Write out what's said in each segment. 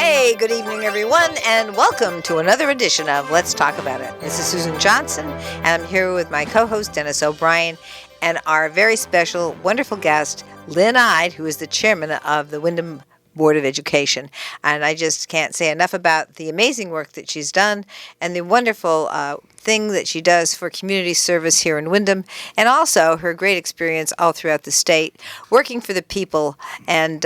Hey, good evening, everyone, and welcome to another edition of Let's Talk About It. This is Susan Johnson, and I'm here with my co-host, Dennis O'Brien, and our very special, wonderful guest, Lynne, who is the chairman of the Windham Board of Education. And I just can't say enough about the amazing work that she's done and the wonderful thing that she does for community service here in Windham, and also her great experience all throughout the state working for the people. And,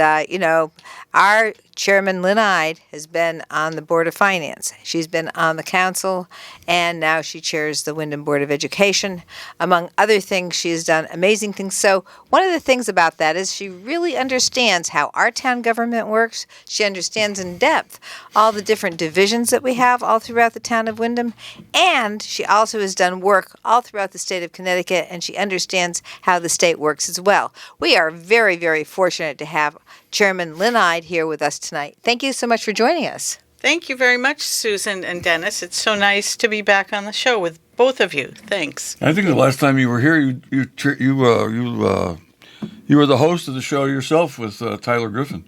our chairman, Lynne has been on the Board of Finance. She's been on the council, and now she chairs the Windham Board of Education. Among other things, she has done amazing things. So one of the things about that is she really understands how our town government works. She understands in depth all the different divisions that we have all throughout the town of Windham, and she also has done work all throughout the state of Connecticut, and she understands how the state works as well. We are very, very fortunate to have Chairman Lynne here with us tonight. Thank you so much for joining us. Thank you very much, Susan and Dennis. It's so nice to be back on the show with both of you. Thanks. I think the last time you were here, you were the host of the show yourself with Tyler Griffin.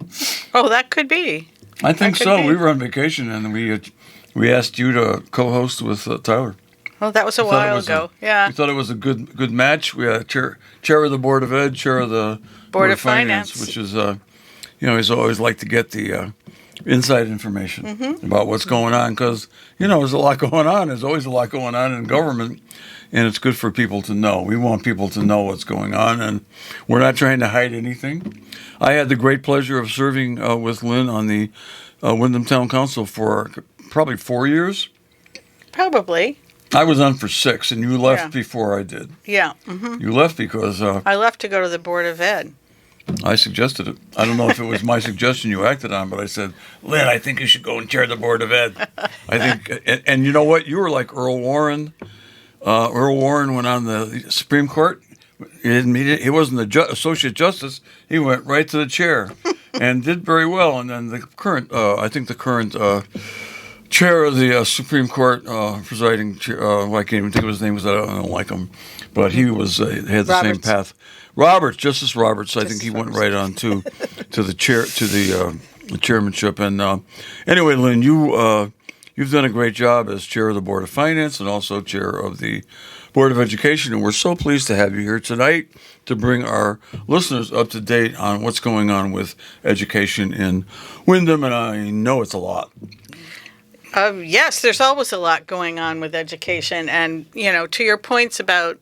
Oh, that could be. I think so. We were on vacation and we asked you to co-host with Tyler. Well, that was a while ago. Yeah. We thought it was a good match. We had chair of the Board of Ed, chair of the Board of Finance, which is he's always like to get the inside information about what's going on because, there's a lot going on. There's always a lot going on in government, and it's good for people to know. We want people to know what's going on, and we're not trying to hide anything. I had the great pleasure of serving with Lynne on the Windham Town Council for probably 4 years. Probably. I was on for 6, and you left before I did. Yeah. Mm-hmm. You left because... I left to go to the Board of Ed. I suggested it. I don't know if it was my suggestion you acted on, but I said, Lynne, I think you should go and chair the Board of Ed. I think, and you know what? You were like Earl Warren. Earl Warren went on the Supreme Court. He wasn't the Associate Justice. He went right to the chair and did very well. And then the current chair of the Supreme Court, presiding chair, I can't even think of his name because I don't like him, but he had the same path. Justice Roberts. I think he went right on to the chair, to the chairmanship. And anyway, Lynne, you've done a great job as chair of the Board of Finance and also chair of the Board of Education, and we're so pleased to have you here tonight to bring our listeners up to date on what's going on with education in Windham, and I know it's a lot. Yes, there's always a lot going on with education, and to your points about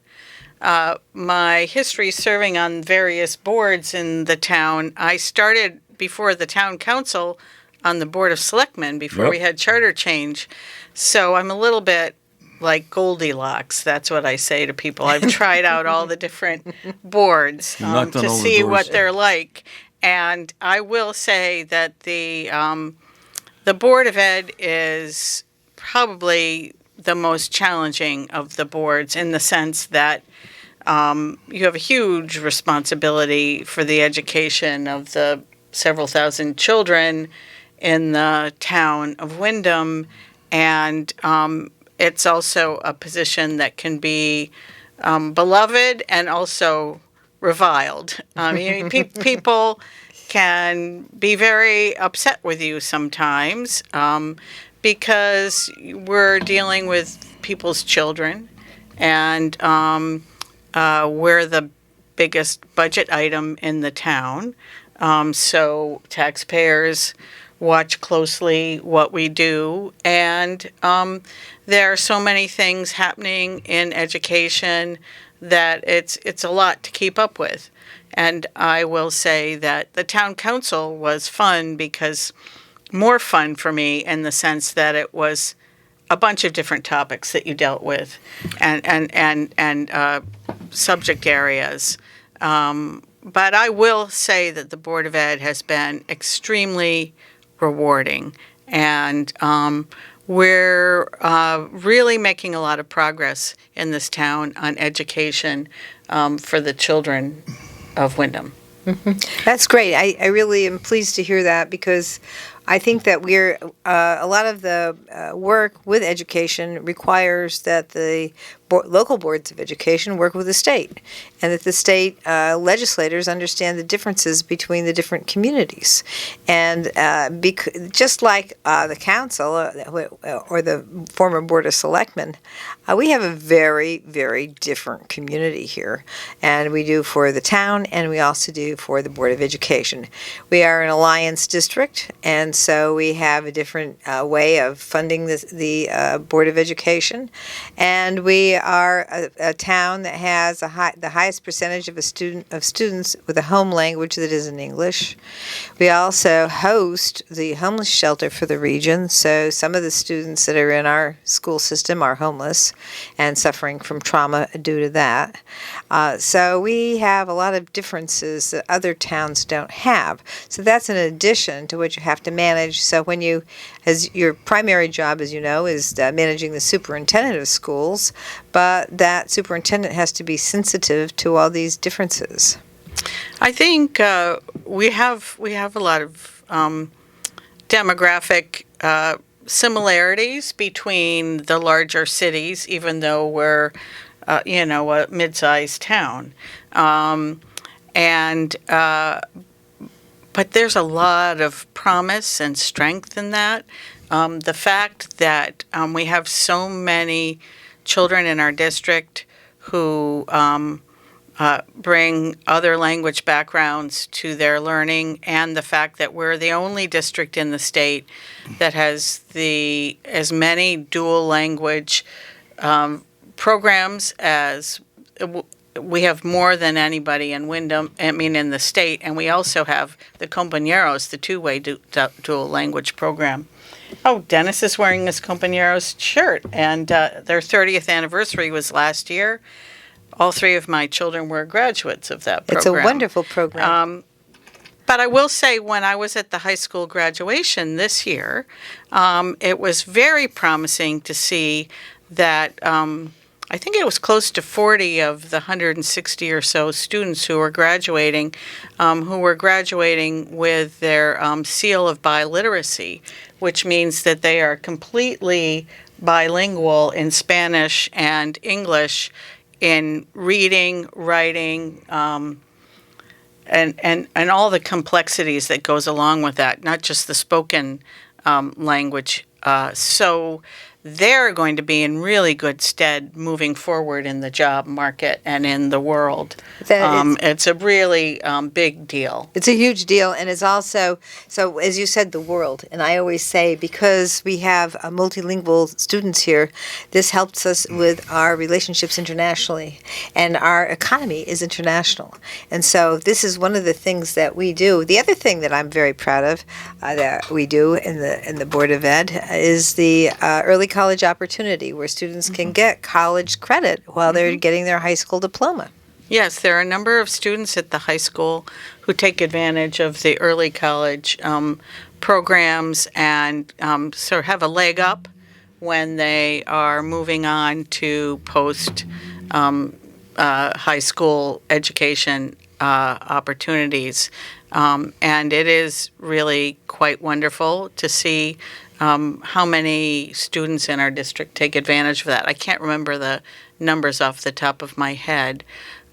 my history serving on various boards in the town, I started before the town council on the Board of Selectmen before we had charter change. So I'm a little bit like Goldilocks. That's what I say to people. I've tried out all the different boards to see what they're like. And I will say that the Board of Ed is probably the most challenging of the boards in the sense that you have a huge responsibility for the education of the several thousand children in the town of Windham, and it's also a position that can be beloved and also reviled. People can be very upset with you sometimes because we're dealing with people's children, and we're the biggest budget item in the town. So taxpayers watch closely what we do, and there are so many things happening in education that it's a lot to keep up with. And I will say that the town council was fun because more fun for me in the sense that it was a bunch of different topics that you dealt with and subject areas. But I will say that the Board of Ed has been extremely rewarding, and we're really making a lot of progress in this town on education for the children of Windham. Mm-hmm. That's great. I really am pleased to hear that because I think that we're a lot of the work with education requires that the local boards of education work with the state, and that the state legislators understand the differences between the different communities. And just like the council or the former Board of Selectmen, we have a very, very different community here. And we do for the town, and we also do for the Board of Education. We are an alliance district, and so we have a different way of funding the Board of Education. And we are a town that has the highest percentage of students with a home language that isn't English. We also host the homeless shelter for the region, so some of the students that are in our school system are homeless and suffering from trauma due to that. So we have a lot of differences that other towns don't have. So that's in addition to what you have to manage. So when as your primary job, as you know, is managing the superintendent of schools, but that superintendent has to be sensitive to all these differences. I think we have a lot of demographic similarities between the larger cities, even though we're a mid-sized town, but there's a lot of promise and strength in that. The fact that we have so many children in our district who bring other language backgrounds to their learning, and the fact that we're the only district in the state that has as many dual language programs as we have, more than anybody in in the state, and we also have the Compañeros, the two-way dual language program. Oh, Dennis is wearing his Compañeros shirt, and their 30th anniversary was last year. All three of my children were graduates of that program. It's a wonderful program. But I will say, when I was at the high school graduation this year, it was very promising to see that I think it was close to 40 of the 160 or so students who were graduating with their seal of biliteracy, which means that they are completely bilingual in Spanish and English in reading, writing, and all the complexities that goes along with that, not just the spoken language. So they're going to be in really good stead moving forward in the job market and in the world. It's a really big deal. It's a huge deal, and it's also, so as you said, the world. And I always say, because we have multilingual students here, this helps us with our relationships internationally, and our economy is international. And so this is one of the things that we do. The other thing that I'm very proud of that we do in the Board of Ed is the early college opportunity, where students can get college credit while they're getting their high school diploma. Yes, there are a number of students at the high school who take advantage of the early college programs and sort of have a leg up when they are moving on to post high school education opportunities. And it is really quite wonderful to see how many students in our district take advantage of that. I can't remember the numbers off the top of my head.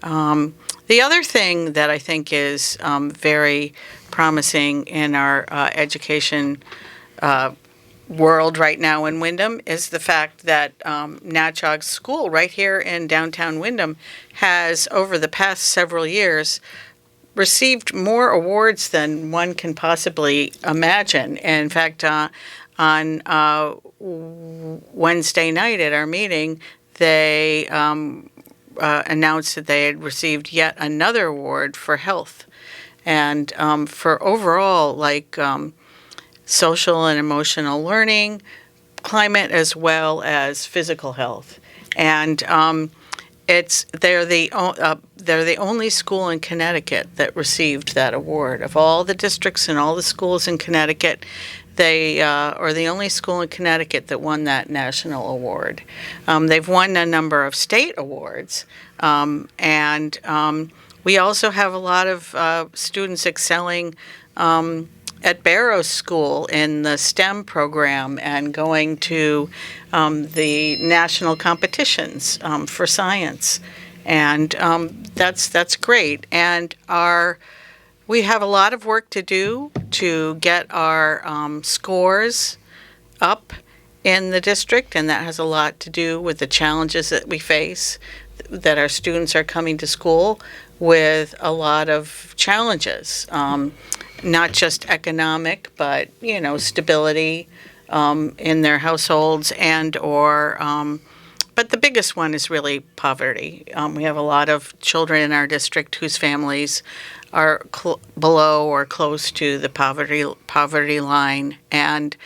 The other thing that I think is very promising in our education world right now in Windham is the fact that Natchog School right here in downtown Windham has, over the past several years, received more awards than one can possibly imagine. In fact, on Wednesday night at our meeting, they announced that they had received yet another award for health, and for overall, social and emotional learning, climate, as well as physical health. And they're the only school in Connecticut that received that award. Of all the districts and all the schools in Connecticut, they are the only school in Connecticut that won that national award. They've won a number of state awards, and we also have a lot of students excelling at Barrows School in the STEM program and going to the national competitions for science, and that's great. And we have a lot of work to do to get our scores up in the district, and that has a lot to do with the challenges that we face, that our students are coming to school with a lot of challenges, not just economic, but, stability in their households but the biggest one is really poverty. We have a lot of children in our district whose families are below or close to the poverty line, and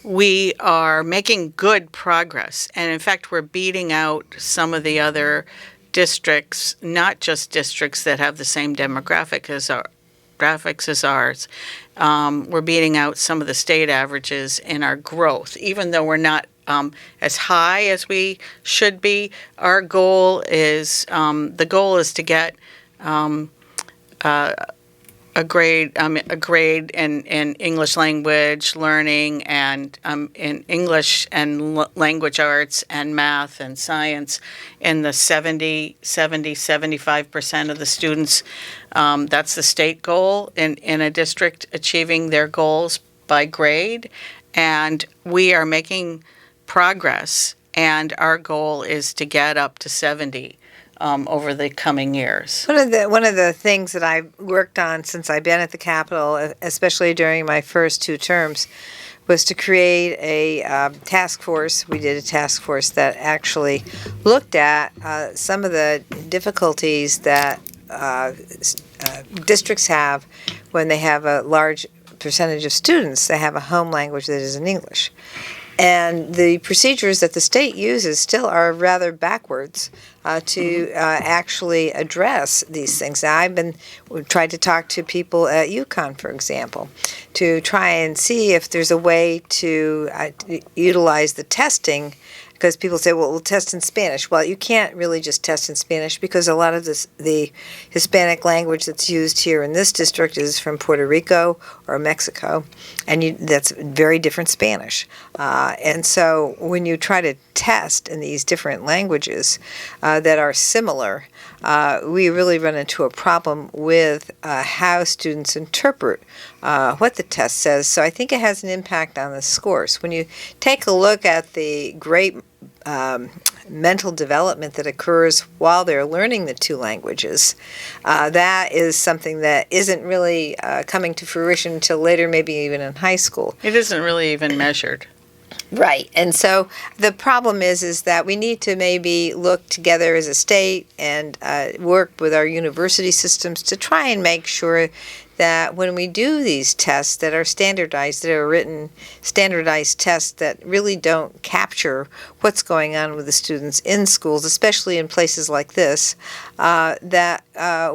we are making good progress. And in fact, we're beating out some of the other districts, not just districts that have the same demographics as ours. We're beating out some of the state averages in our growth, even though we're not as high as we should be. Our goal is to get a grade in English language learning and in English and language arts and math and science in the 75% of the students. That's the state goal in a district achieving their goals by grade. And we are making progress, and our goal is to get up to 70 over the coming years. One of the things that I've worked on since I've been at the Capitol, especially during my first 2 terms, was to create a task force. We did a task force that actually looked at some of the difficulties that districts have when they have a large percentage of students that have a home language that isn't English. And the procedures that the state uses still are rather backwards to actually address these things. Now, we've tried to talk to people at UConn, for example, to try and see if there's a way to utilize the testing, because people say, well, we'll test in Spanish. Well, you can't really just test in Spanish, because a lot of the Hispanic language that's used here in this district is from Puerto Rico or Mexico, and that's very different Spanish. And so when you try to test in these different languages that are similar, we really run into a problem with how students interpret what the test says. So I think it has an impact on the scores. When you take a look at the great mental development that occurs while they're learning the 2 languages, that is something that isn't really coming to fruition until later, maybe even in high school. It isn't really even measured. Right. And so the problem is that we need to maybe look together as a state and work with our university systems to try and make sure that when we do these tests that are standardized, that are written standardized tests that really don't capture what's going on with the students in schools, especially in places like this, that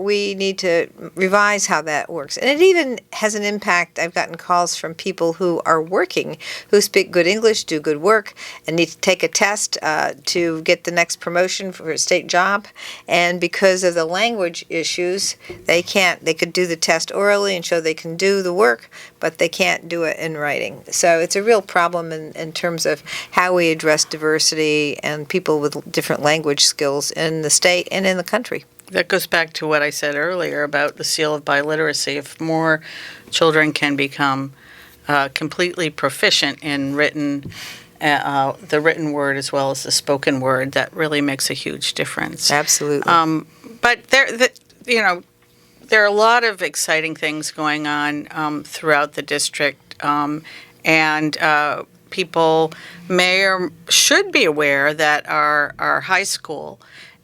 we need to revise how that works. And it even has an impact. I've gotten calls from people who are working, who speak good English, do good work, and need to take a test to get the next promotion for a state job. And because of the language issues, they could do the test orally and show they can do the work, but they can't do it in writing. So it's a real problem in terms of how we address diversity and people with different language skills in the state and in the country. That goes back to what I said earlier about the seal of biliteracy. If more children can become completely proficient in the written word as well as the spoken word, that really makes a huge difference. Absolutely. But there are a lot of exciting things going on throughout the district, and people may or should be aware that our high school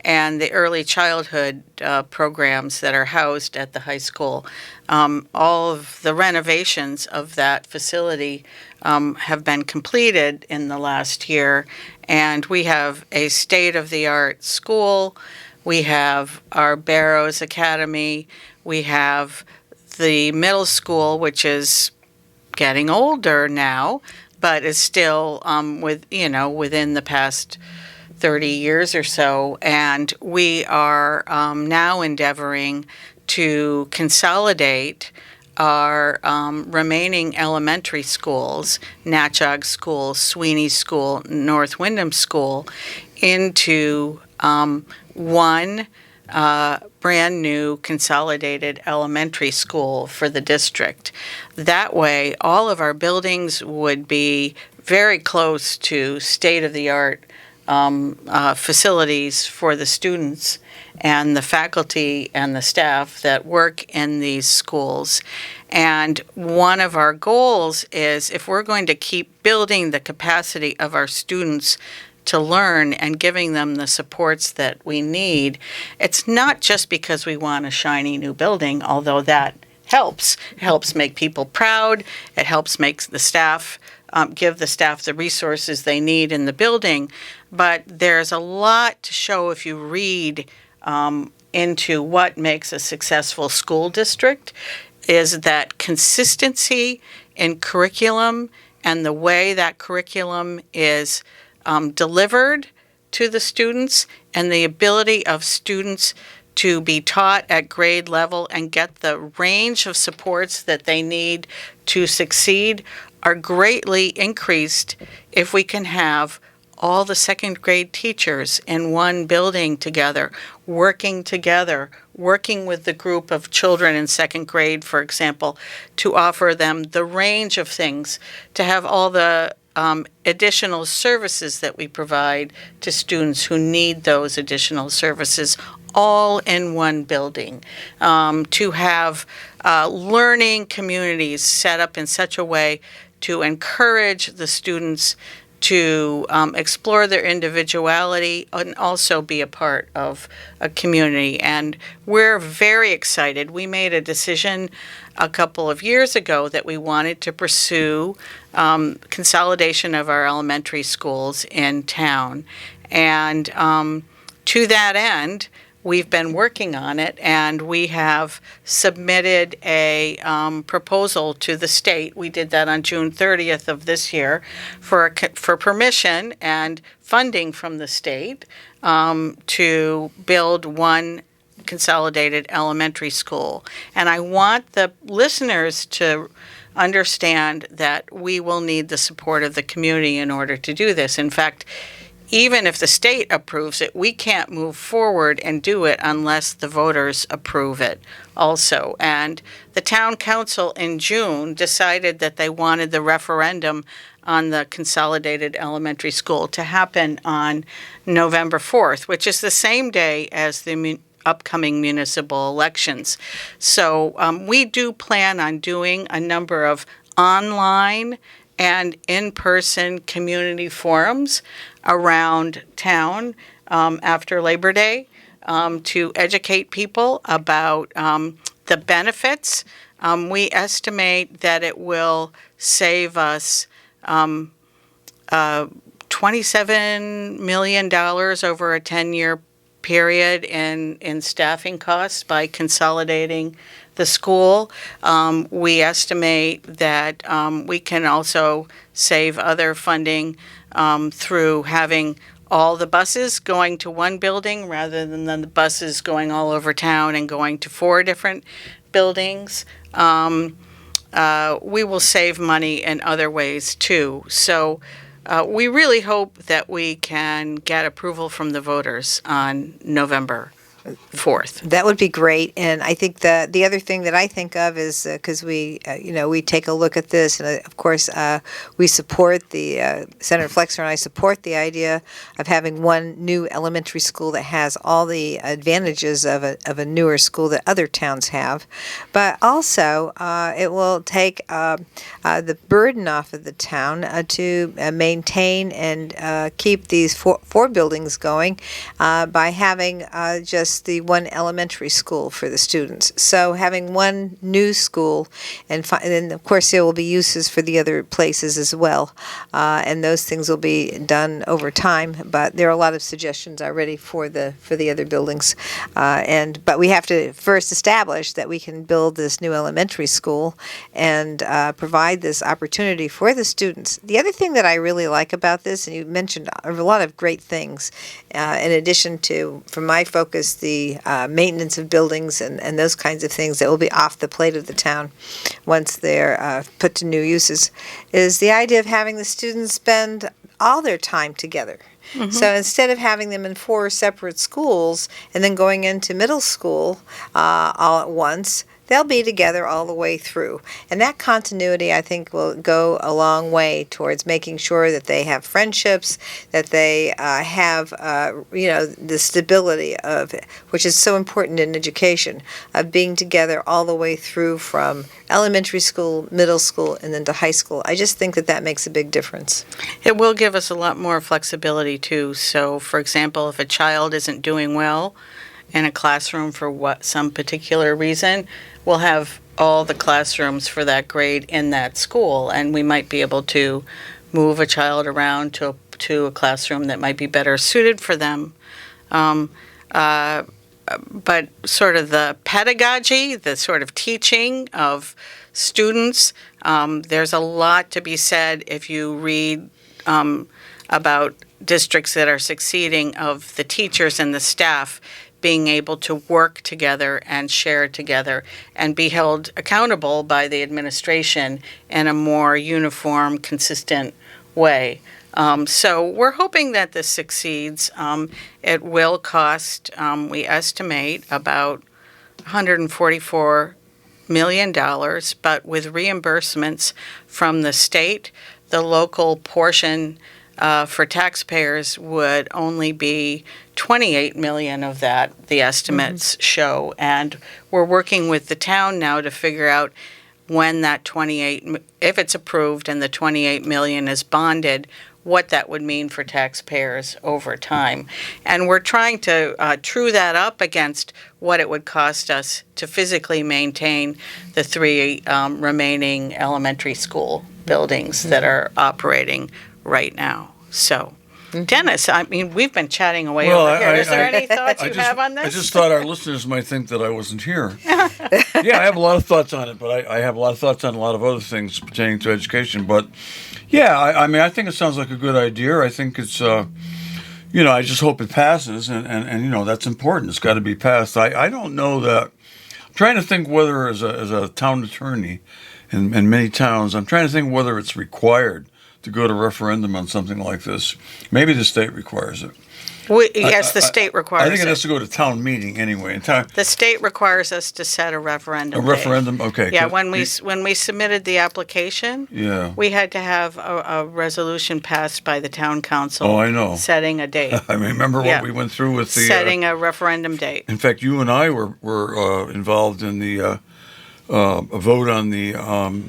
and the early childhood programs that are housed at the high school, all of the renovations of that facility have been completed in the last year, and we have a state-of-the-art school. We have our Barrows Academy. We have the middle school, which is getting older now, but is still within the past 30 years or so. And we are now endeavoring to consolidate our remaining elementary schools, Natchog School, Sweeney School, North Windham School, into one brand new consolidated elementary school for the district. That way, all of our buildings would be very close to state-of-the-art facilities for the students and the faculty and the staff that work in these schools. And one of our goals is, if we're going to keep building the capacity of our students to learn and giving them the supports that we need, it's not just because we want a shiny new building, although that helps. It helps make people proud. It helps make the staff, give the staff the resources they need in the building. But there's a lot to show if you read into what makes a successful school district, is that consistency in curriculum and the way that curriculum is delivered to the students, and the ability of students to be taught at grade level and get the range of supports that they need to succeed are greatly increased if we can have all the second grade teachers in one building together, working with the group of children in second grade, for example, to offer them the range of things, to have all the additional services that we provide to students who need those additional services all in one building, to have learning communities set up in such a way to encourage the students to explore their individuality and also be a part of a community. And we're very excited. We made a decision a couple of years ago that we wanted to pursue consolidation of our elementary schools in town. And to that end, we've been working on it, and we have submitted a proposal to the state. We did that on June 30th of this year for permission and funding from the state to build one consolidated elementary school. And I want the listeners to understand that we will need the support of the community in order to do this. In fact, even if the state approves it, we can't move forward and do it unless the voters approve it also. And the town council in June decided that they wanted the referendum on the consolidated elementary school to happen on November 4th, which is the same day as the upcoming municipal elections. So we do plan on doing a number of online and in-person community forums around town after Labor Day to educate people about the benefits. We estimate that it will save us $27 million over a 10-year period in staffing costs by consolidating the school. We estimate that we can also save other funding through having all the buses going to one building rather than the buses going all over town and going to 4 different buildings. We will save money in other ways too. So we really hope that we can get approval from the voters on November 4th. That would be great. And I think the other thing that I think of is because we take a look at this, and of course we support Senator Flexner and I support the idea of having one new elementary school that has all the advantages of a newer school that other towns have. But also it will take the burden off of the town to maintain and keep these four buildings going by having just the one elementary school for the students. So having one new school, and of course there will be uses for the other places as well, and those things will be done over time. But there are a lot of suggestions already for the other buildings, but we have to first establish that we can build this new elementary school and provide this opportunity for the students. The other thing that I really like about this, and you mentioned a lot of great things, in addition to, from my focus, the maintenance of buildings and those kinds of things that will be off the plate of the town once they're put to new uses, is the idea of having the students spend all their time together. So instead of having them in 4 separate schools and then going into middle school all at once, they'll be together all the way through. And that continuity, I think, will go a long way towards making sure that they have friendships, that they have, the stability of it, which is so important in education, of being together all the way through from elementary school, middle school, and then to high school. I just think that makes a big difference. It will give us a lot more flexibility, too. So, for example, if a child isn't doing well in a classroom for some particular reason, we'll have all the classrooms for that grade in that school, and we might be able to move a child around to a classroom that might be better suited for them. But sort of the pedagogy, the sort of teaching of students, there's a lot to be said if you read about districts that are succeeding, of the teachers and the staff being able to work together and share together and be held accountable by the administration in a more uniform, consistent way. So we're hoping that this succeeds. It will cost, we estimate, about $144 million, but with reimbursements from the state, the local portion for taxpayers would only be $28 million of that, the estimates show. And we're working with the town now to figure out when that if it's approved and the $28 million is bonded, what that would mean for taxpayers over time. And we're trying to true that up against what it would cost us to physically maintain the 3 remaining elementary school buildings that are operating right now. So, Dennis, I mean, we've been chatting away over here. Is there any thoughts you have on this? I just thought our listeners might think that I wasn't here. Yeah, I have a lot of thoughts on it, but I have a lot of thoughts on a lot of other things pertaining to education. But, yeah, I mean, I think it sounds like a good idea. I think it's, I just hope it passes, and that's important. It's got to be passed. I don't know that. I'm trying to think whether, as a town attorney in many towns, I'm trying to think whether it's required to go to referendum on something like this. Maybe the state requires it. Yes, the state requires it. I think it has to go to town meeting anyway. The state requires us to set a referendum. A referendum, okay. Yeah, when we submitted the application, we had to have a resolution passed by the town council. Oh, I know. Setting a date. I remember what we went through with the setting a referendum date. In fact, you and I were involved in the a vote on the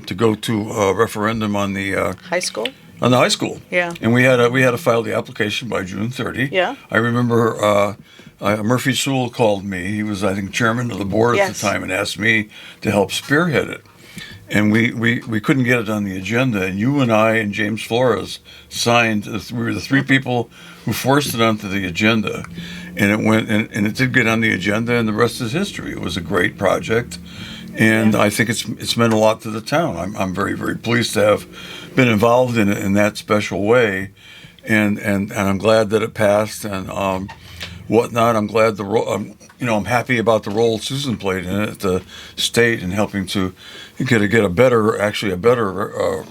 to go to a referendum on the high school. On the high school, yeah, and we had to file the application by June 30. Yeah, I remember Murphy Sewell called me. He was, I think, chairman of the board at the time, and asked me to help spearhead it. And we couldn't get it on the agenda. And you and I and James Flores signed. We were the 3 people who forced it onto the agenda, and it went and it did get on the agenda. And the rest is history. It was a great project. And I think it's meant a lot to the town. I'm very, very pleased to have been involved in it in that special way, and I'm glad that it passed and whatnot. I'm glad I'm happy about the role Susan played in it at the state in helping to get a better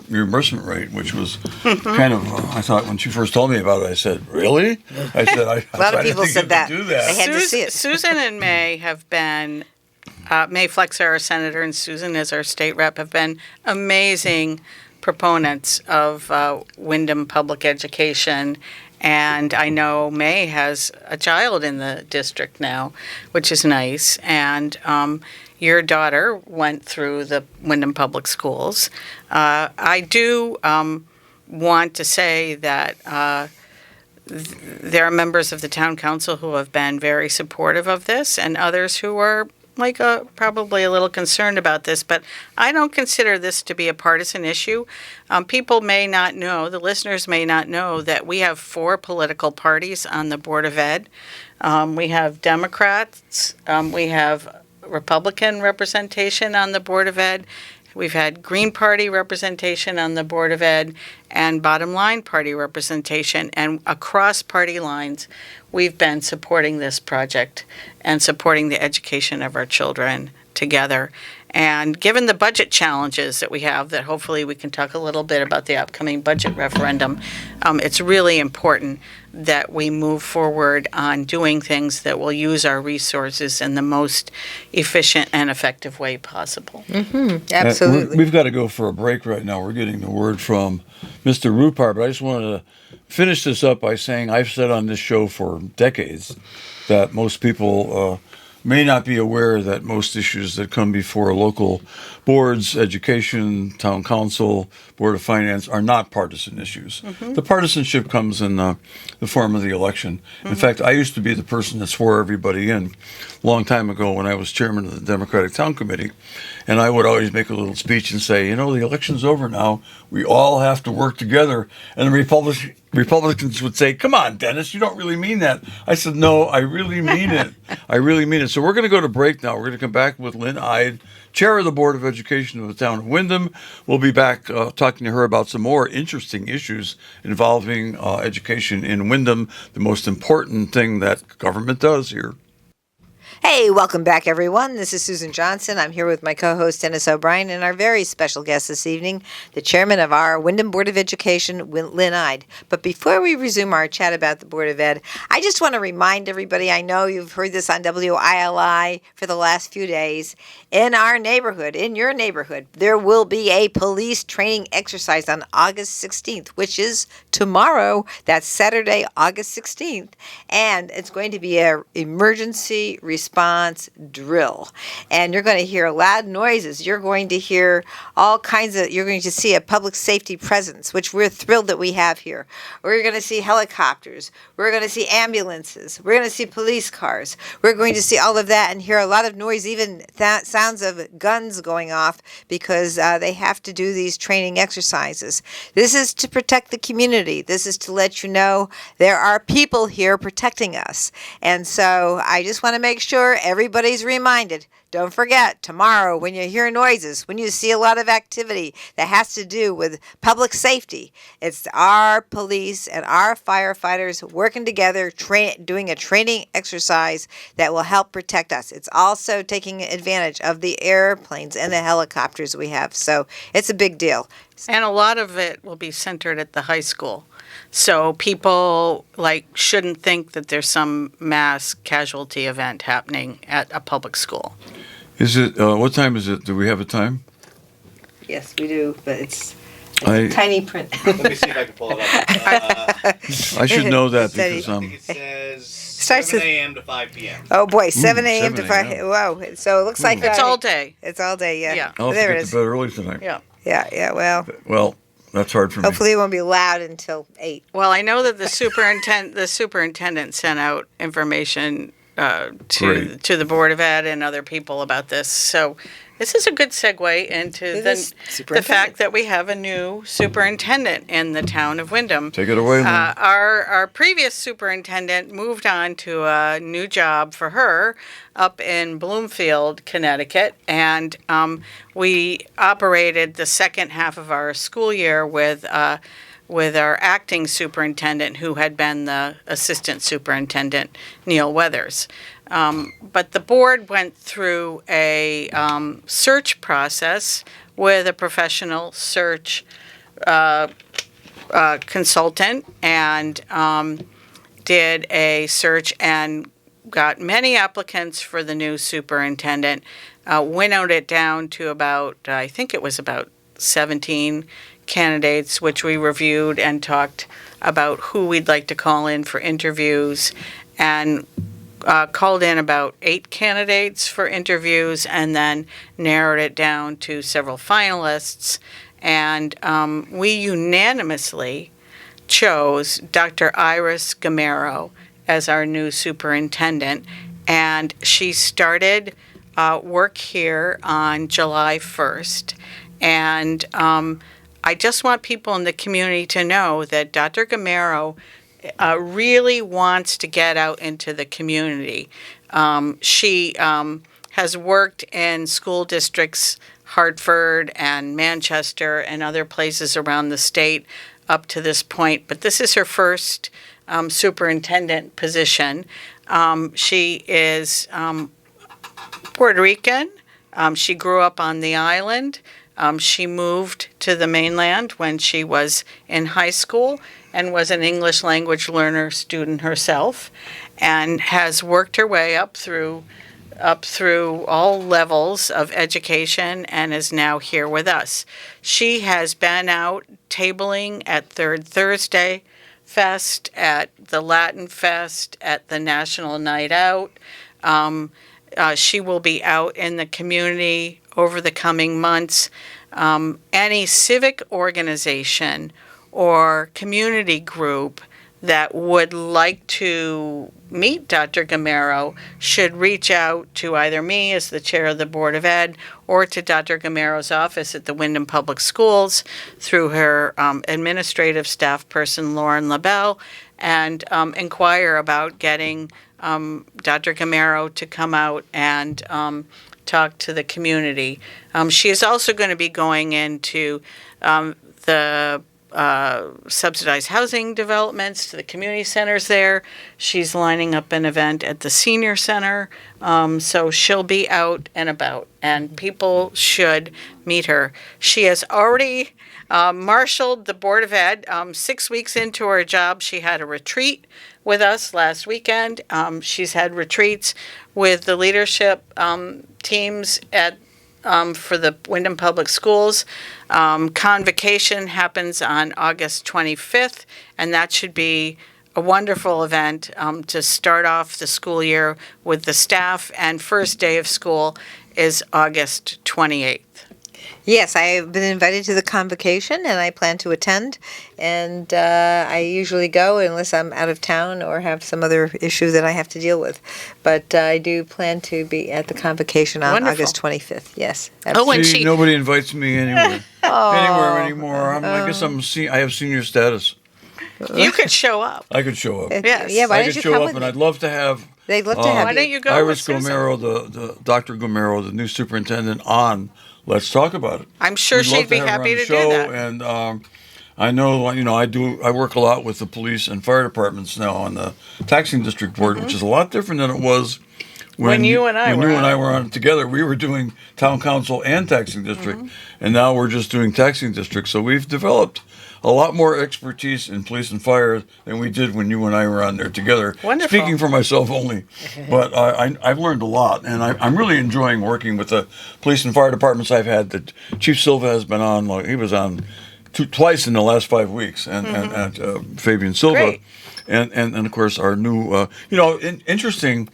reimbursement rate, which was kind of I thought when she first told me about it, I said, really? I said a lot of people said that. Do that. They had to see it. Susan and May have been. May Flexer, our senator, and Susan as our state rep have been amazing proponents of Windham public education. And I know May has a child in the district now, which is nice. And your daughter went through the Windham Public Schools. I do want to say that there are members of the town council who have been very supportive of this, and others who are probably a little concerned about this, but I don't consider this to be a partisan issue. People may not know, the listeners may not know, that we have 4 political parties on the Board of Ed. We have Democrats, we have Republican representation on the Board of Ed, We've had Green Party representation on the Board of Ed and Bottom Line Party representation. And across party lines, we've been supporting this project and supporting the education of our children together. And given the budget challenges that we have, that hopefully we can talk a little bit about the upcoming budget referendum, it's really important that we move forward on doing things that will use our resources in the most efficient and effective way possible. Absolutely. We've got to go for a break right now. We're getting the word from Mr. Rupar, but I just wanted to finish this up by saying I've said on this show for decades that most people may not be aware that most issues that come before local boards, education, town council, board of finance, are not partisan issues. The partisanship comes in the form of the election. In fact, I used to be the person that swore everybody in a long time ago when I was chairman of the Democratic Town Committee. And I would always make a little speech and say, the election's over now. We all have to work together. And the Republicans would say, come on, Dennis, you don't really mean that. I said, no, I really mean it. I really mean it. So we're going to go to break now. We're going to come back with Lynne Ide, Chair of the Board of Education of the town of Windham. We'll be back talking to her about some more interesting issues involving education in Windham, the most important thing that government does here. Hey, welcome back, everyone. This is Susan Johnson. I'm here with my co-host, Dennis O'Brien, and our very special guest this evening, the chairman of our Windham Board of Education, Lynne Ide. But before we resume our chat about the Board of Ed, I just want to remind everybody, I know you've heard this on WILI for the last few days, in our neighborhood, in your neighborhood, there will be a police training exercise on August 16th, which is tomorrow. That's Saturday, August 16th. And it's going to be an emergency response drill. And you're going to hear loud noises. You're going to hear you're going to see a public safety presence, which we're thrilled that we have here. We're going to see helicopters. We're going to see ambulances. We're going to see police cars. We're going to see all of that and hear a lot of noise, even sounds of guns going off, because they have to do these training exercises. This is to protect the community. This is to let you know there are people here protecting us. And so I just want to make sure everybody's reminded. Don't forget, tomorrow, when you hear noises, when you see a lot of activity that has to do with public safety, it's our police and our firefighters working together, doing a training exercise that will help protect us. It's also taking advantage of the airplanes and the helicopters we have. So it's a big deal. And a lot of it will be centered at the high school. So people shouldn't think that there's some mass casualty event happening at a public school. Is it, what time is it? Do we have a time? Yes, we do, but it's tiny print. Let me see if I can pull it up. I should know that because I think it says 7 a.m. to 5 p.m. Oh boy, 7 a.m. to 7 5. a.m. Wow. So it looks like It's all day. It's all day, yeah. Yeah. I'll have There to it get is. to bed early tonight. Yeah. Yeah, well, Well, that's hard for me. hopefully it won't be loud until 8. Well, I know that the superintendent sent out information to the Board of Ed and other people about this. So this is a good segue into the fact that we have a new superintendent in the town of Windham. Take it away, Lynne. Our previous superintendent moved on to a new job for her up in Bloomfield, Connecticut, and we operated the second half of our school year with our acting superintendent, who had been the assistant superintendent, Neil Weathers. But the board went through a search process with a professional search consultant and did a search and got many applicants for the new superintendent, winnowed it down to about 17 candidates, which we reviewed and talked about who we'd like to call in for interviews, and called in about 8 candidates for interviews, and then narrowed it down to several finalists. And we unanimously chose Dr. Iris Gamero as our new superintendent, and she started work here on July 1st. And I just want people in the community to know that Dr. Gamero really wants to get out into the community. She has worked in school districts Hartford and Manchester and other places around the state up to this point. But this is her first superintendent position. She is Puerto Rican. She grew up on the island. She moved to the mainland when she was in high school and was an English language learner student herself, and has worked her way up through all levels of education and is now here with us. She has been out tabling at Third Thursday Fest, at the Latin Fest, at the National Night Out. She will be out in the community over the coming months. Any civic organization or community group that would like to meet Dr. Gamero should reach out to either me as the chair of the Board of Ed or to Dr. Gamero's office at the Wyndham Public Schools through her administrative staff person, Lauren LaBelle, and inquire about getting Dr. Gamero to come out and talk to the community. She is also going to be going into the subsidized housing developments, to the community centers there. She's lining up an event at the senior center. So she'll be out and about, and people should meet her. She has already marshaled the Board of Ed. 6 weeks into her job, she had a retreat with us last weekend. She's had retreats with the leadership teams at for the Wyndham Public Schools. Convocation happens on August 25th, and that should be a wonderful event to start off the school year with the staff, and first day of school is August 28th. Yes, I've been invited to the convocation, and I plan to attend. And I usually go unless I'm out of town or have some other issue that I have to deal with. But I do plan to be at the convocation on Wonderful. August 25th. Yes. Oh, and See, she- nobody invites me anywhere anymore. I guess I have senior status. You could show up. I could show up. Yes. Yeah, why I don't could you show come up, with and me? I'd love to have They'd love to have Why you. don't you go Iris with Susan? Gomero, the Dr. Gomero, the new superintendent, on. Let's talk about it. I'm sure We'd love she'd be have her happy on the to do show, that. And I know, I work a lot with the police and fire departments now on the taxing district board, which is a lot different than it was When you and I were on it together. We were doing town council and taxing district, and now we're just doing taxing district. So we've developed a lot more expertise in police and fire than we did when you and I were on there together. Wonderful. Speaking for myself only, but I've learned a lot, and I'm really enjoying working with the police and fire departments I've had. That Chief Silva has been on; he was on twice in the last 5 weeks, and Fabian Silva, Great. and of course our new, interesting.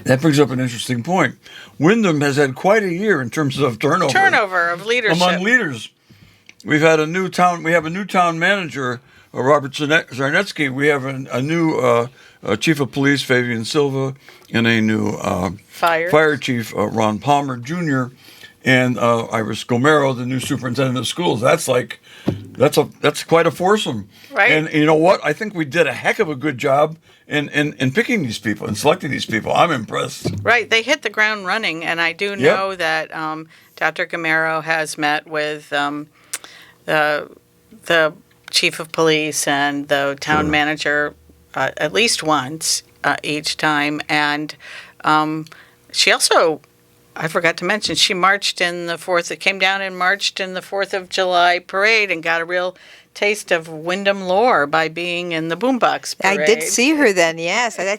That brings up an interesting point. Wyndham has had quite a year in terms of Turnover of leadership. among leaders. We have a new town manager, Robert Zarnetsky. We have a new chief of police, Fabian Silva, and a new fire chief, Ron Palmer Jr., and Iris Gomero, the new superintendent of schools. That's quite a foursome. Right. And you know what? I think we did a heck of a good job in picking these people and selecting these people. I'm impressed. Right, they hit the ground running, and I do know that Dr. Gamero has met with the chief of police and the town manager at least once each time, and she also, I forgot to mention, she marched in the 4th, it came down and marched in the 4th of July parade and got a real taste of Wyndham lore by being in the boombox parade. I did see her then, yes. I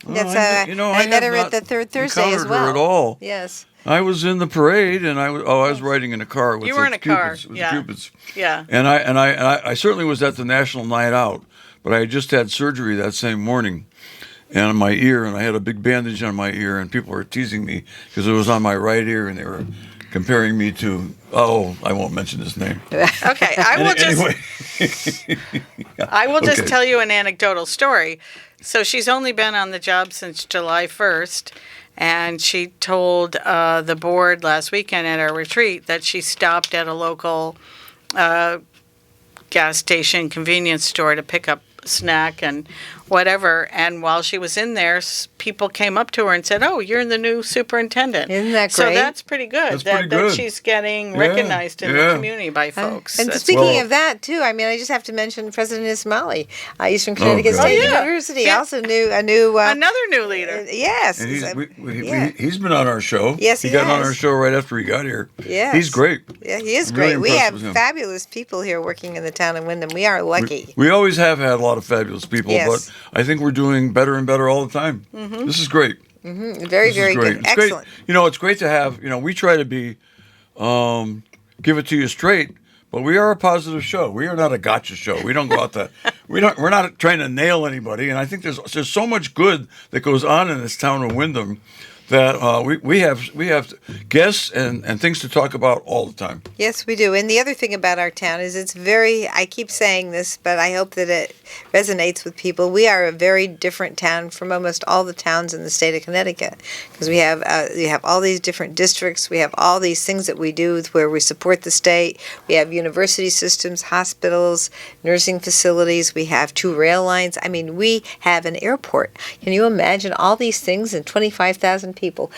met her at the Third Thursday as well. Her at all. Yes. I was in the parade, and I was riding in a car with You were in a car, Cupids, with yeah. Cupids. Yeah. And I certainly was at the National Night Out, but I had just had surgery that same morning, and on my ear, and I had a big bandage on my ear, and people were teasing me because it was on my right ear, and they were comparing me to, I won't mention his name. Okay, I will just tell you an anecdotal story. So she's only been on the job since July 1st, and she told the board last weekend at our retreat that she stopped at a local gas station convenience store to pick up a snack and whatever, and while she was in there people came up to her and said, "Oh, you're the new superintendent." Isn't that So great? that's pretty good. That's pretty good. That she's getting recognized in the community by folks. And That's speaking of that, too, I mean, I just have to mention President Ismaili, Eastern Connecticut God. State Oh, yeah. University, Yeah. also a new another new leader. yes. And Yeah. he's been on our show. Yes, he he got on has. our show right after he got here. Yes. He's great. Yeah, he is I'm really great. We impressed have with him. fabulous people here working in the town of Wyndham. We are lucky. We always have had a lot of fabulous people, Yes. but I think we're doing better and better all the time. This is great. Very, This is very great. good. It's great. Excellent. It's great to have, we try to be, give it to you straight, but we are a positive show. We are not a gotcha show. We don't go out to, we're not trying to nail anybody. And I think there's so much good that goes on in this town of Wyndham that we have guests and things to talk about all the time. Yes, we do. And the other thing about our town is it's very, I keep saying this, but I hope that it resonates with people. We are a very different town from almost all the towns in the state of Connecticut because we have all these different districts. We have all these things that we do where we support the state. We have university systems, hospitals, nursing facilities. We have 2 rail lines. I mean, we have an airport. Can you imagine all these things and 25,000 people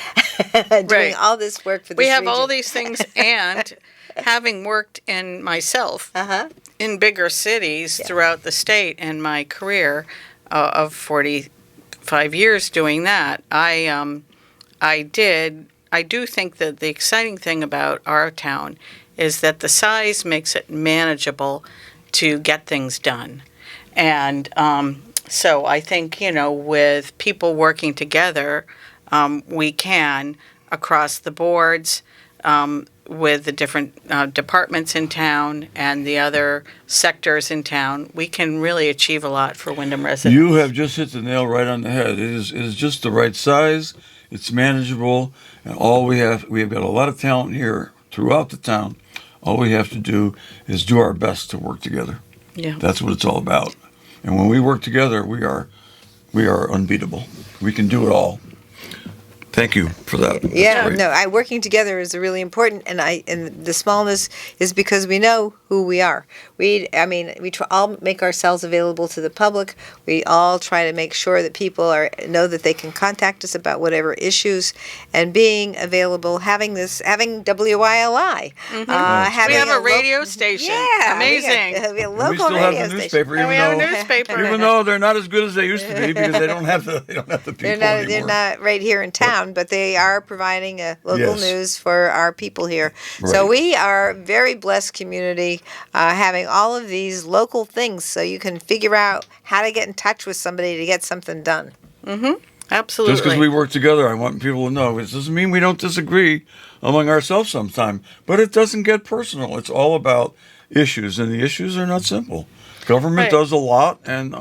doing all this work for this We have region? all these things, and having worked in myself in bigger cities throughout the state in my career of 45 years doing that, I do think that the exciting thing about our town is that the size makes it manageable to get things done. And so I think, with people working together, we can, across the boards, with the different departments in town and the other sectors in town, we can really achieve a lot for Wyndham residents. You have just hit the nail right on the head. It is just the right size. It's manageable, and all we have got a lot of talent here throughout the town. All we have to do is do our best to work together. Yeah. That's what it's all about. And when we work together, we are unbeatable. We can do it all. Thank you for that. That's Yeah, great. working together is really important, and the smallness is because we know who we are. We all make ourselves available to the public. We all try to make sure that people know that they can contact us about whatever issues, and being available, having WYLI. We have a radio station. Yeah, amazing. We have a We local still have radio the station. newspaper, And we have a newspaper. even though they're not as good as they used to be because they don't have the people anymore. They're not right here in town, but they are providing a local Yes. news for our people here. Right. So we are a very blessed community, having all of these local things, so you can figure out how to get in touch with somebody to get something done. Absolutely. Just because we work together, I want people to know it doesn't mean we don't disagree among ourselves sometime, but it doesn't get personal. It's all about issues, and the issues are not simple. Government Right. does a lot, and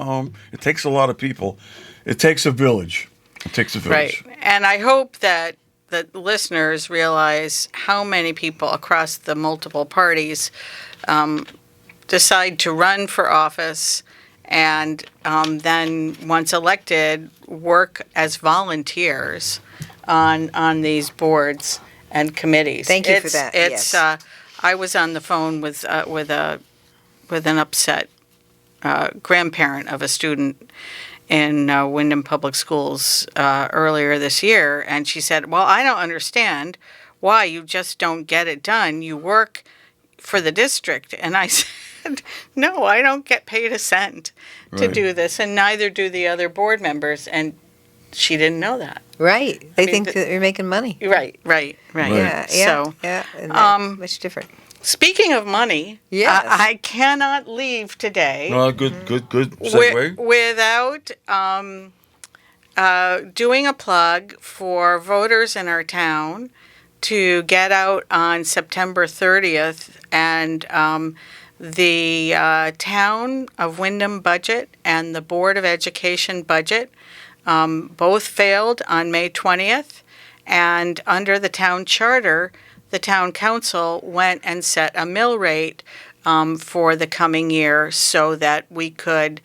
it takes a lot of people. It takes a village. It takes a village. Right. And I hope that the listeners realize how many people across the multiple parties decide to run for office and then, once elected, work as volunteers on these boards and committees. Thank you for that, It's yes. I was on the phone with an upset grandparent of a student in Wyndham Public Schools earlier this year, and she said, "Well, I don't understand why you just don't get it done. You work for the district." And I said, "No, I don't get paid a cent to Right. do this, and neither do the other board members." And she didn't know that. Right. They mean, think that you're making money. Right. Right. Yeah, So, and that's much different. speaking of money, Yes. I cannot leave today. Good segue. Without doing a plug for voters in our town to get out on September 30th, and the Town of Wyndham budget and the Board of Education budget both failed on May 20th, and under the town charter, the town council went and set a mill rate for the coming year so that we could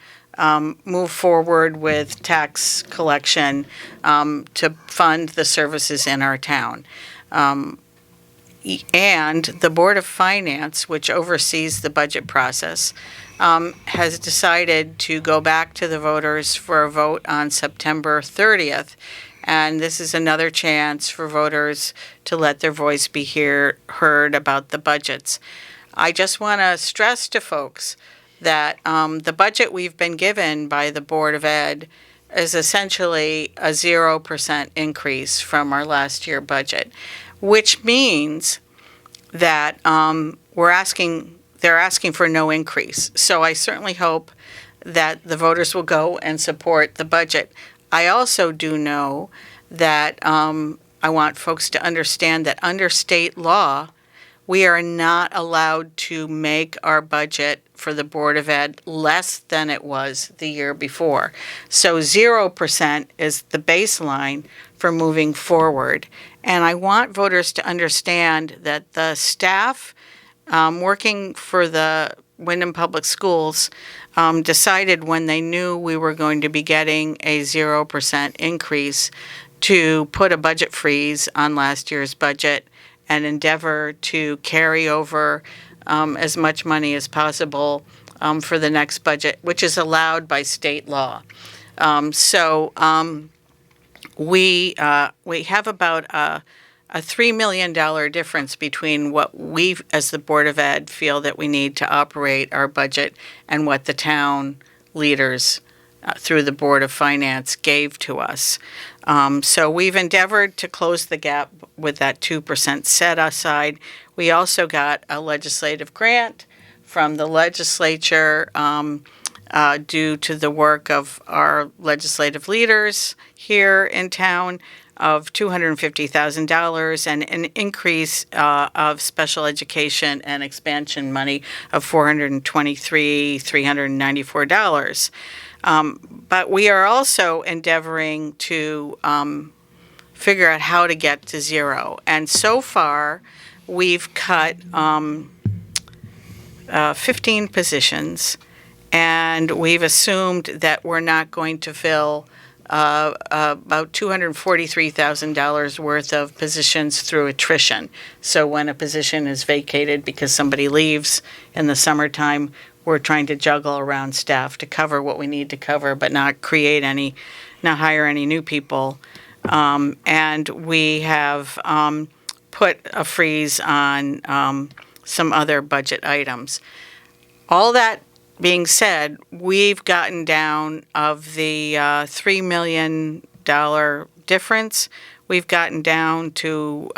move forward with tax collection to fund the services in our town. And the Board of Finance, which oversees the budget process, has decided to go back to the voters for a vote on September 30th. And this is another chance for voters to let their voice be heard about the budgets. I just want to stress to folks that the budget we've been given by the Board of Ed is essentially a 0% increase from our last year budget, which means that they're asking for no increase. So I certainly hope that the voters will go and support the budget. I also do know that I want folks to understand that under state law, we are not allowed to make our budget for the Board of Ed less than it was the year before. So 0% is the baseline for moving forward. And I want voters to understand that the staff working for the Windham Public Schools decided when they knew we were going to be getting a 0% increase to put a budget freeze on last year's budget and endeavor to carry over as much money as possible for the next budget, which is allowed by state law. We have about a $3 million difference between what we, as the Board of Ed, feel that we need to operate our budget and what the town leaders through the Board of Finance gave to us. So we've endeavored to close the gap with that 2% set aside. We also got a legislative grant from the legislature due to the work of our legislative leaders here in town of $250,000 and an increase of special education and expansion money of $423,394. But we are also endeavoring to figure out how to get to zero. And so far, we've cut 15 positions, and we've assumed that we're not going to fill about $243,000 worth of positions through attrition. So when a position is vacated because somebody leaves in the summertime, we're trying to juggle around staff to cover what we need to cover, but not hire any new people. And we have put a freeze on some other budget items. All that being said, we've gotten down of the $3 million difference. We've gotten down to,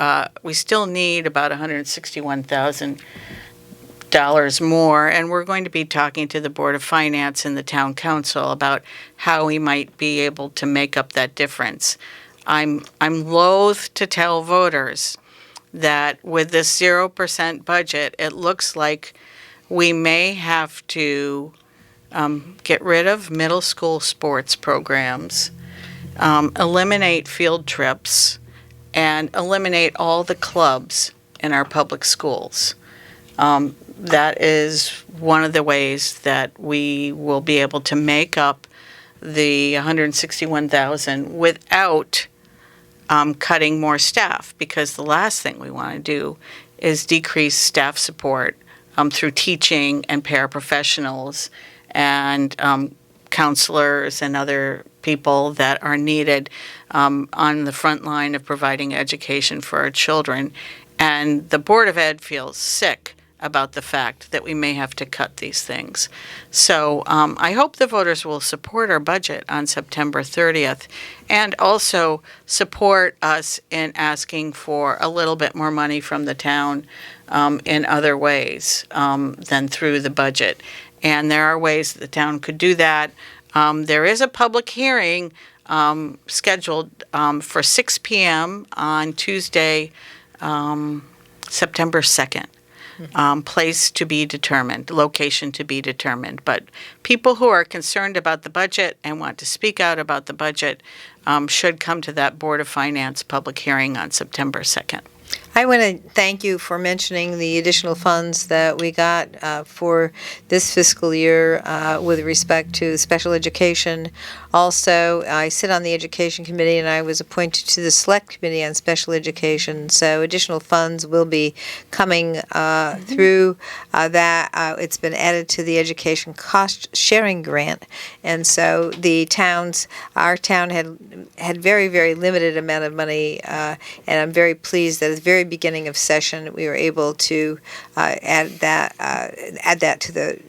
we still need about $161,000 more, and we're going to be talking to the Board of Finance and the Town Council about how we might be able to make up that difference. I'm loath to tell voters that with this 0% budget, it looks like we may have to get rid of middle school sports programs, eliminate field trips, and eliminate all the clubs in our public schools. That is one of the ways that we will be able to make up the $161,000 without cutting more staff, because the last thing we want to do is decrease staff support through teaching and paraprofessionals and counselors and other people that are needed on the front line of providing education for our children. And the Board of Ed feels sick about the fact that we may have to cut these things. So I hope the voters will support our budget on September 30th and also support us in asking for a little bit more money from the town in other ways than through the budget. And there are ways that the town could do that. There is a public hearing scheduled for 6 p.m. on Tuesday, September 2nd. Place to be determined, location to be determined. But people who are concerned about the budget and want to speak out about the budget should come to that Board of Finance public hearing on September 2nd. I want to thank you for mentioning the additional funds that we got for this fiscal year with respect to special education. Also, I sit on the Education Committee, and I was appointed to the Select Committee on Special Education, so additional funds will be coming through that. It's been added to the Education Cost Sharing Grant, and so our town had very, very limited amount of money, and I'm very pleased that at the very beginning of session we were able to add that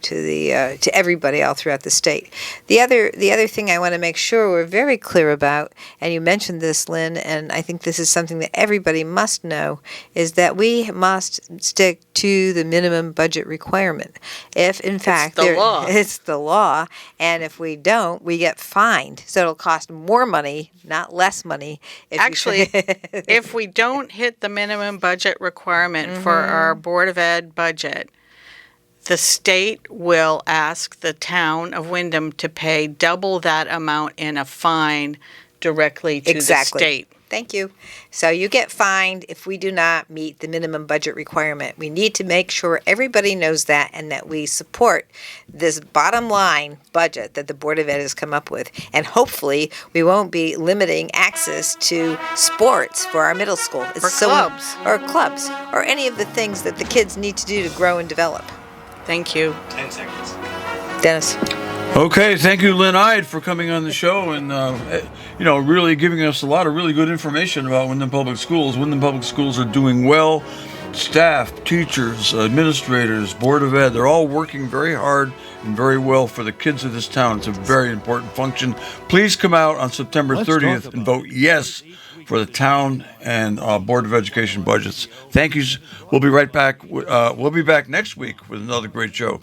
to everybody all throughout the state. The other thing I want to make sure we're very clear about, and you mentioned this, Lynn, and I think this is something that everybody must know, is that we must stick to the minimum budget requirement. If in fact it's the law, and if we don't, we get fined. So it'll cost more money, not less money. If we don't hit the minimum budget requirement for our Board of Ed budget, the state will ask the town of Windham to pay double that amount in a fine directly to the state. Thank you. So you get fined if we do not meet the minimum budget requirement. We need to make sure everybody knows that, and that we support this bottom line budget that the Board of Ed has come up with. And hopefully we won't be limiting access to sports for our middle school. Clubs, or any of the things that the kids need to do to grow and develop. Thank you. 10 seconds. Dennis. Okay, thank you, Lynne Ide, for coming on the show and really giving us a lot of really good information about Windham Public Schools. Windham Public Schools are doing well. Staff, teachers, administrators, Board of Ed, they're all working very hard and very well for the kids of this town. It's a very important function. Please come out on September 30th and vote yes for the town and Board of Education budgets. Thank you. We'll be right back. We'll be back next week with another great show.